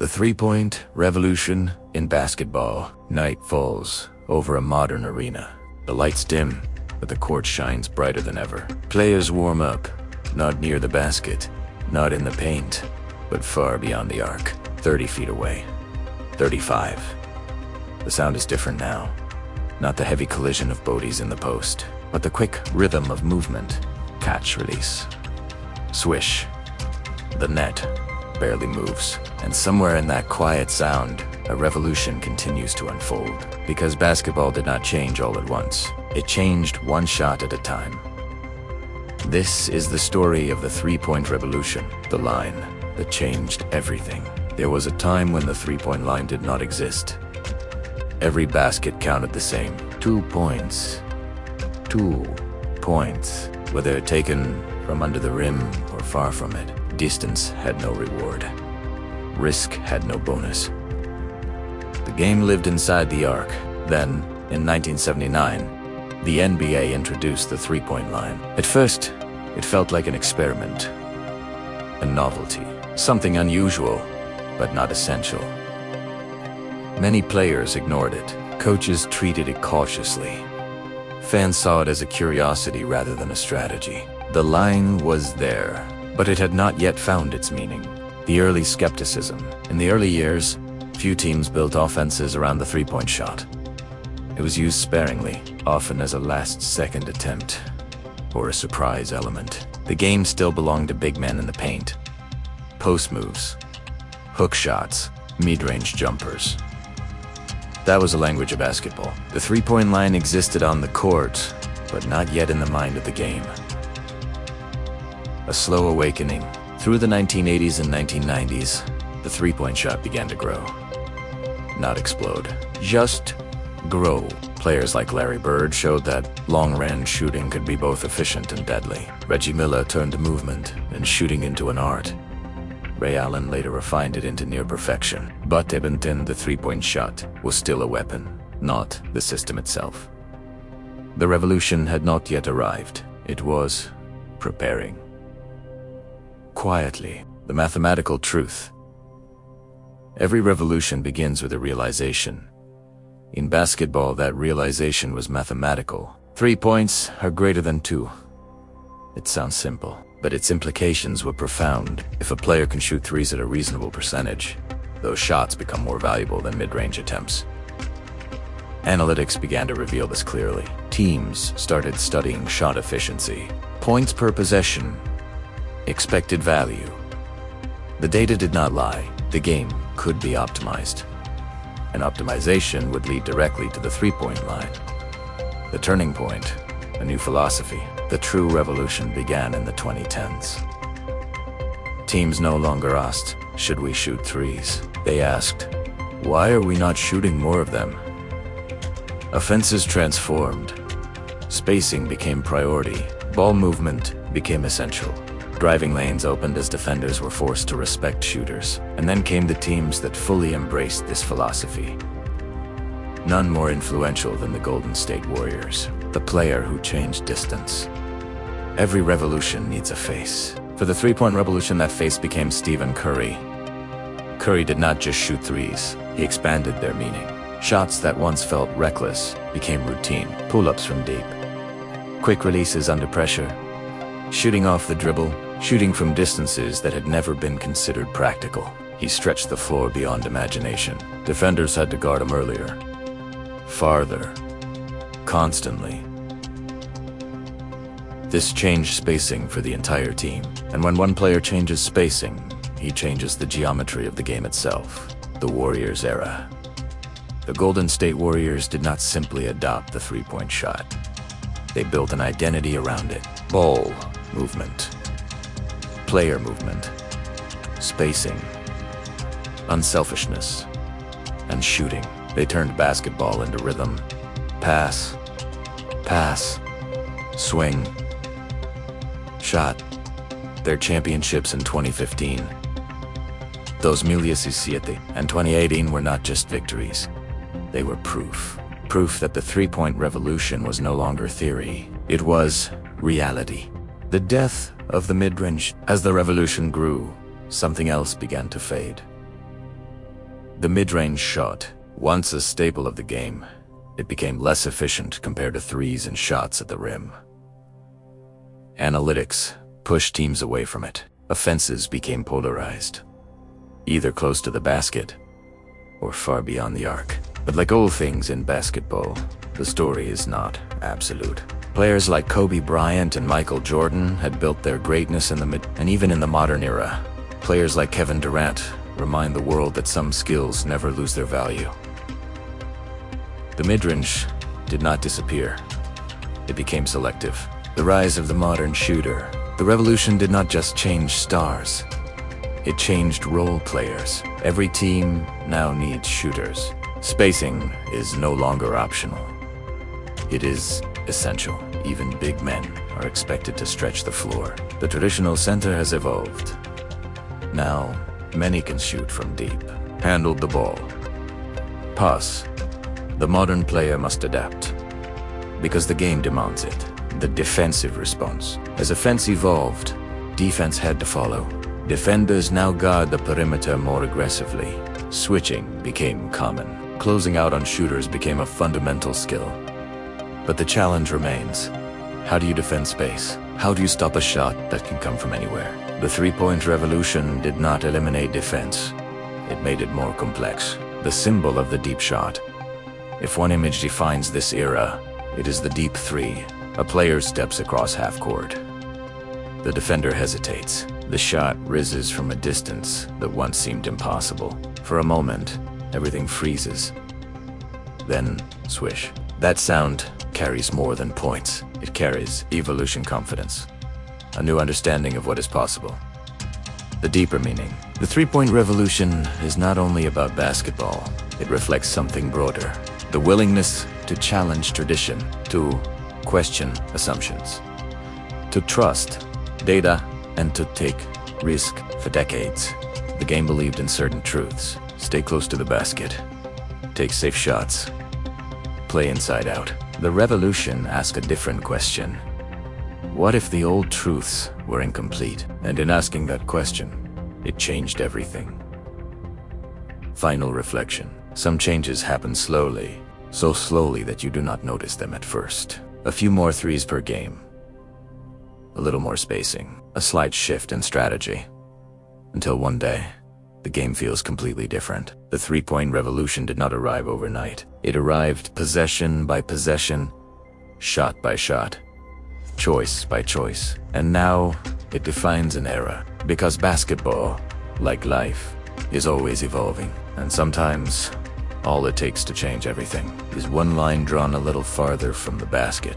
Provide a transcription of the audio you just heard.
The three-point revolution in basketball. Night falls over a modern arena. The lights dim, but the court shines brighter than ever. Players warm up, not near the basket, not in the paint, but far beyond the arc, 30 feet away, 35. The sound is different now. Not the heavy collision of bodies in the post, but the quick rhythm of movement. Catch, release. Swish. The net barely moves. And somewhere in that quiet sound, a revolution continues to unfold. Because basketball did not change all at once. It changed one shot at a time. This is the story of the three-point revolution, the line that changed everything. There was a time when the three-point line did not exist. Every basket counted the same. 2 points. 2 points. Whether taken from under the rim or far from it, distance had no reward. Risk had no bonus. The game lived inside the arc. Then, in 1979, the NBA introduced the three-point line. At first, it felt like an experiment, a novelty, something unusual, but not essential. Many players ignored it. Coaches treated it cautiously. Fans saw it as a curiosity rather than a strategy. The line was there, but it had not yet found its meaning. The early skepticism. In the early years, few teams built offenses around the three-point shot. It was used sparingly, often as a last-second attempt, or a surprise element. The game still belonged to big men in the paint. Post moves, hook shots, mid-range jumpers. That was the language of basketball. The three-point line existed on the court, but not yet in the mind of the game. A slow awakening. Through the 1980s and 1990s, the three-point shot began to grow. Not explode, just grow. Players like Larry Bird showed that long-range shooting could be both efficient and deadly. Reggie Miller turned the movement and shooting into an art. Ray Allen later refined it into near perfection. But even then, the three-point shot was still a weapon, not the system itself. The revolution had not yet arrived. It was preparing. Quietly, the mathematical truth. Every revolution begins with a realization. In basketball, that realization was mathematical. 3 points are greater than 2. It sounds simple, but its implications were profound. If a player can shoot threes at a reasonable percentage, those shots become more valuable than mid-range attempts. Analytics began to reveal this clearly. Teams started studying shot efficiency, points per possession, expected value. The data did not lie. The game could be optimized. And optimization would lead directly to the three-point line. The turning point, a new philosophy. The true revolution began in the 2010s. Teams no longer asked, should we shoot threes? They asked, why are we not shooting more of them? Offenses transformed. Spacing became priority. Ball movement became essential. Driving lanes opened as defenders were forced to respect shooters. And then came the teams that fully embraced this philosophy. None more influential than the Golden State Warriors, the player who changed distance. Every revolution needs a face. For the three-point revolution, that face became Stephen Curry. Curry did not just shoot threes, he expanded their meaning. Shots that once felt reckless became routine. Pull-ups from deep. Quick releases under pressure. Shooting off the dribble. Shooting from distances that had never been considered practical. He stretched the floor beyond imagination. Defenders had to guard him earlier. Farther. Constantly. This changed spacing for the entire team. And when one player changes spacing, he changes the geometry of the game itself. The Warriors era. The Golden State Warriors did not simply adopt the three-point shot. They built an identity around it. Ball movement. Player movement. Spacing. Unselfishness. And shooting. They turned basketball into rhythm. Pass. Pass. Swing. Shot. Their championships in 2015. 2017 and 2018 were not just victories. They were proof. Proof that the three-point revolution was no longer theory. It was reality. The death of the mid-range. As the revolution grew, something else began to fade. The mid-range shot, once a staple of the game, it became less efficient compared to threes and shots at the rim. Analytics pushed teams away from it. Offenses became polarized, either close to the basket or far beyond the arc. But like all things in basketball, the story is not absolute. Players like Kobe Bryant and Michael Jordan had built their greatness and even in the modern era, players like Kevin Durant remind the world that some skills never lose their value. The mid-range did not disappear. It became selective. The rise of the modern shooter. The revolution did not just change stars. It changed role players. Every team now needs shooters. Spacing is no longer optional. It is essential. Even big men are expected to stretch the floor. The traditional center has evolved. Now, many can shoot from deep. Handle the ball. Pass. The modern player must adapt, because the game demands it. The defensive response. As offense evolved, defense had to follow. Defenders now guard the perimeter more aggressively. Switching became common. Closing out on shooters became a fundamental skill. But the challenge remains. How do you defend space? How do you stop a shot that can come from anywhere? The three-point revolution did not eliminate defense. It made it more complex. The symbol of the deep shot. If one image defines this era, it is the deep three. A player steps across half court. The defender hesitates. The shot rises from a distance that once seemed impossible. For a moment, everything freezes. Then, swish. That sound carries more than points. It carries evolution confidence. A new understanding of what is possible. The deeper meaning. The three-point revolution is not only about basketball. It reflects something broader. The willingness to challenge tradition, to question assumptions, to trust data, and to take risk. For decades, the game believed in certain truths. Stay close to the basket. Take safe shots. Play inside out. The revolution asked a different question. What if the old truths were incomplete? And in asking that question, it changed everything. Final reflection. Some changes happen slowly, so slowly that you do not notice them at first. A few more threes per game. A little more spacing. A slight shift in strategy. Until one day, the game feels completely different. The three-point revolution did not arrive overnight. It arrived possession by possession, shot by shot, choice by choice. And now, it defines an era. Because basketball, like life, is always evolving. And sometimes, all it takes to change everything is one line drawn a little farther from the basket.